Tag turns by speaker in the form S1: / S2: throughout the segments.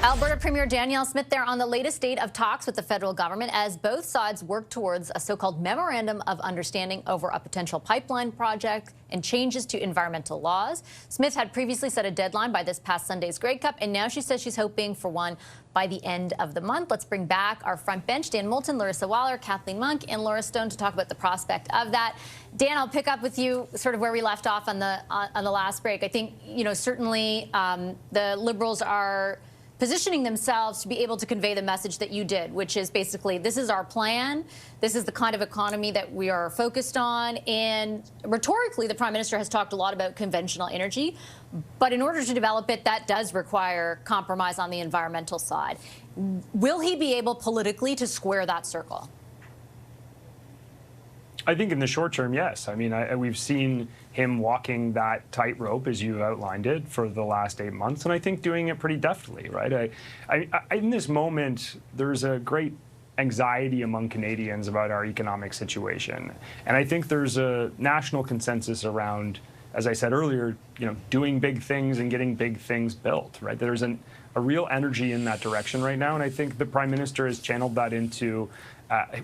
S1: Alberta Premier Danielle Smith there on the latest state of talks with the federal government as both sides work towards a so-called memorandum of understanding over a potential pipeline project and changes to environmental laws. Smith had previously set a deadline by this past Sunday's Grey Cup, and now she says she's hoping for one by the end of the month. Let's bring back our front bench, Dan Moulton, Larissa Waller, Kathleen Monk, and Laura Stone to talk about the prospect of that. Dan, I'll pick up with you sort of where we left off on the last break. I think, certainly the Liberals are positioning themselves to be able to convey the message that you did, which is basically, this is our plan, this is the kind of economy that we are focused on. And rhetorically, the Prime Minister has talked a lot about conventional energy, but in order to develop it, that does require compromise on the environmental side. Will he be able politically to square that circle?
S2: I think in the short term, yes. I mean, we've seen him walking that tightrope, as you outlined it, for the last 8 months, and I think doing it pretty deftly, right? In this moment, there's a great anxiety among Canadians about our economic situation, and I think there's a national consensus around, as I said earlier, doing big things and getting big things built, right? There's a real energy in that direction right now, and I think the Prime Minister has channeled that into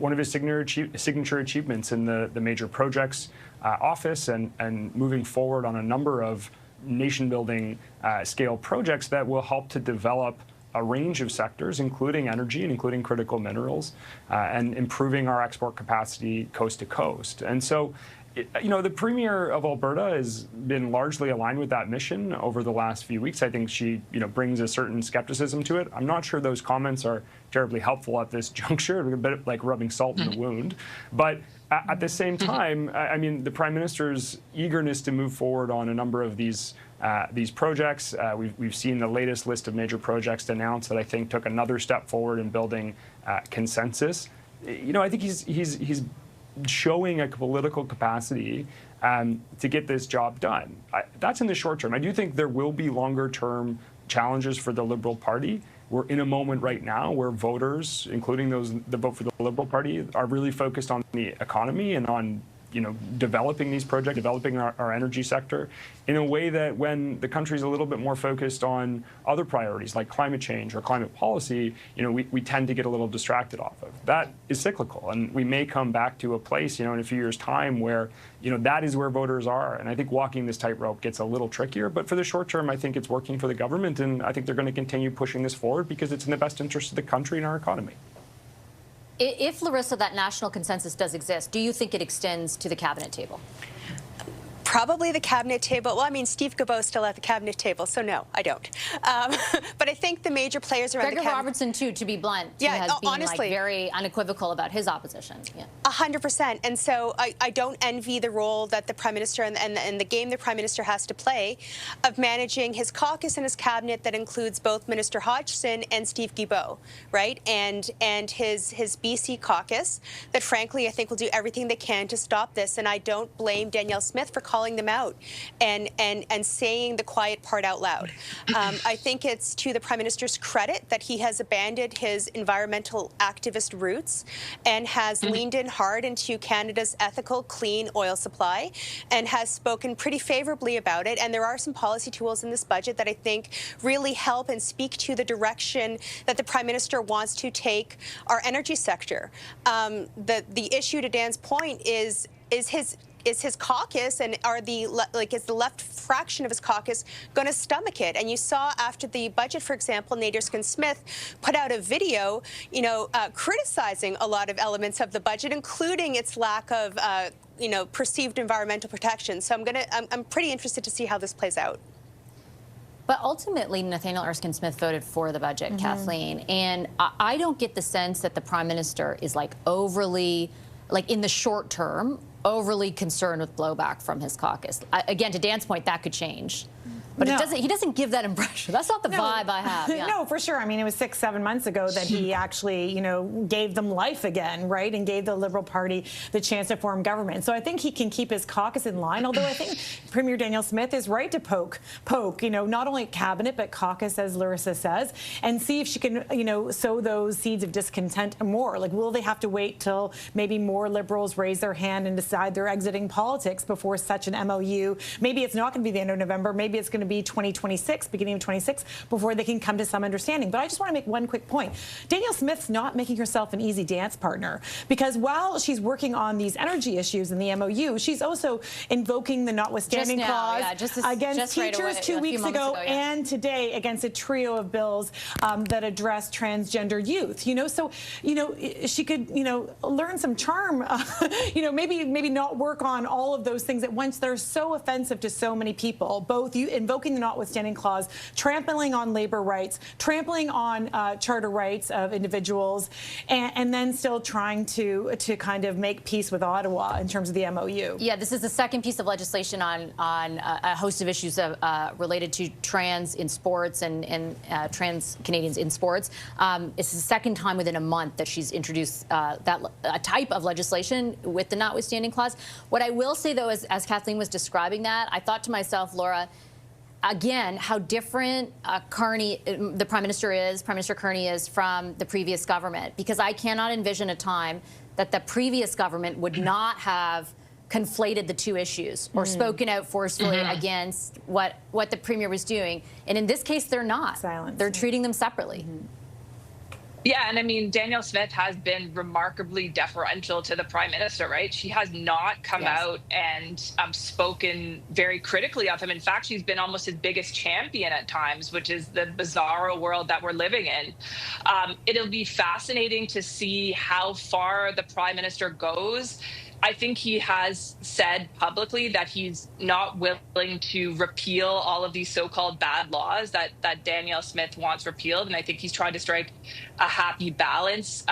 S2: one of his signature achievements in the major projects office and moving forward on a number of nation-building scale projects that will help to develop a range of sectors, including energy and including critical minerals, and improving our export capacity coast to coast. And so, the Premier of Alberta has been largely aligned with that mission over the last few weeks. I think she, brings a certain skepticism to it. I'm not sure those comments are terribly helpful at this juncture, a bit like rubbing salt in the wound. But at the same time, I mean, the Prime Minister's eagerness to move forward on a number of these projects. We've seen the latest list of major projects announced that I think took another step forward in building consensus. I think he's showing a political capacity to get this job done. That's in the short term. I do think there will be longer-term challenges for the Liberal Party. We're in a moment right now where voters, including those that vote for the Liberal Party, are really focused on the economy and on developing these projects, developing our energy sector in a way that when the country's a little bit more focused on other priorities like climate change or climate policy, we tend to get a little distracted off of. That is cyclical, and we may come back to a place, in a few years' time where, that is where voters are. And I think walking this tightrope gets a little trickier, but for the short term, I think it's working for the government, and I think they're going to continue pushing this forward because it's in the best interest of the country and our economy.
S1: If, Larissa, that national consensus does exist, do you think it extends to the cabinet table?
S3: Probably the cabinet table. Well, I mean, Steve Guilbeault's still at the cabinet table, so no, I don't. But I think the major players around
S1: Gregor Robertson, too, to be blunt, has been
S3: honestly,
S1: very unequivocal about his opposition.
S3: 100%. And so I don't envy the role that the Prime Minister and the game the Prime Minister has to play of managing his caucus and his cabinet that includes both Minister Hodgson and Steve Guilbeault, right? And his BC caucus that, frankly, I think will do everything they can to stop this. And I don't blame Danielle Smith for calling them out and saying the quiet part out loud. I think it's to the Prime Minister's credit that he has abandoned his environmental activist roots and has leaned in hard into Canada's ethical, clean oil supply and has spoken pretty favorably about it. And there are some policy tools in this budget that I think really help and speak to the direction that the Prime Minister wants to take our energy sector. The issue, to Dan's point, is his caucus and is the left fraction of his caucus going to stomach it? And you saw after the budget, for example, Nader Smith put out a video, criticizing a lot of elements of the budget, including its lack of, perceived environmental protection. So I'm pretty interested to see how this plays out.
S1: But ultimately, Nathaniel Erskine Smith voted for the budget, Kathleen, and I don't get the sense that the Prime Minister is overly, in the short term, overly concerned with blowback from his caucus. Again, to Dan's point, that could change. But he doesn't give that impression. That's not the vibe I have. Yeah.
S4: No, for sure. I mean, it was 6-7 months ago that he actually, gave them life again, right, and gave the Liberal Party the chance to form government. So I think he can keep his caucus in line, although I think Premier Danielle Smith is right to poke, not only cabinet, but caucus, as Larissa says, and see if she can, sow those seeds of discontent more. Will they have to wait till maybe more Liberals raise their hand and decide they're exiting politics before such an MOU? Maybe it's not going to be the end of November. Maybe it's going going to be 2026, beginning of 26, before they can come to some understanding. But I just want to make one quick point. Danielle Smith's not making herself an easy dance partner, because while she's working on these energy issues in the MOU, she's also invoking the notwithstanding clause against teachers 2 weeks ago, and today against a trio of bills that address transgender youth. So she could learn some charm. Maybe not work on all of those things at once that are so offensive to so many people. Both you invoking the notwithstanding clause, trampling on labor rights, trampling on charter rights of individuals, and then still trying to kind of make peace with Ottawa in terms of the MOU. Yeah,
S1: this is the second piece of legislation on a host of issues related to trans in sports and trans Canadians in sports. It's the second time within a month that she's introduced a type of legislation with the notwithstanding clause. What I will say, though, as Kathleen was describing that, I thought to myself, Laura, again, how different Carney, the Prime Minister Carney is from the previous government, because I cannot envision a time that the previous government would not have conflated the two issues or spoken out forcefully against what the Premier was doing. And in this case, they're not.
S4: Silence.
S1: They're treating them separately.
S5: Yeah, and I mean, Danielle Smith has been remarkably deferential to the Prime Minister, right? She has not come out and spoken very critically of him. In fact, she's been almost his biggest champion at times, which is the bizarro world that we're living in. It'll be fascinating to see how far the Prime Minister goes. I think he has said publicly that he's not willing to repeal all of these so-called bad laws that Danielle Smith wants repealed. And I think he's trying to strike a happy balance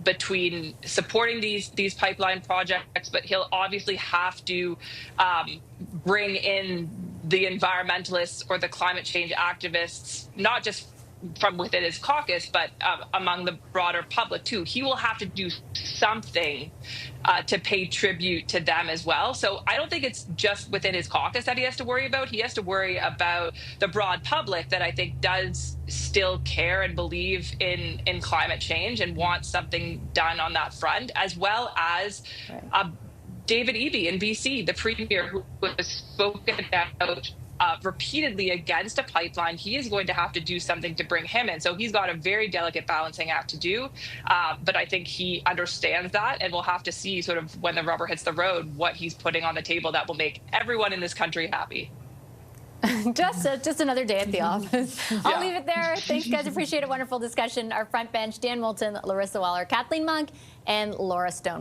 S5: between supporting these pipeline projects, but he'll obviously have to bring in the environmentalists or the climate change activists, not just from within his caucus, but among the broader public too. He will have to do something to pay tribute to them as well. So I don't think it's just within his caucus that he has to worry about. He has to worry about the broad public that I think does still care and believe in climate change and wants something done on that front, as well as David Eby in BC, the Premier, who has spoken out repeatedly against a pipeline. He is going to have to do something to bring him in. So he's got a very delicate balancing act to do. But I think he understands that, and we'll have to see sort of when the rubber hits the road what he's putting on the table that will make everyone in this country happy.
S1: Just another day at the office. I'll leave it there. Thanks, guys. Appreciate a wonderful discussion. Our front bench, Dan Moulton, Larissa Waller, Kathleen Monk, and Laura Stone.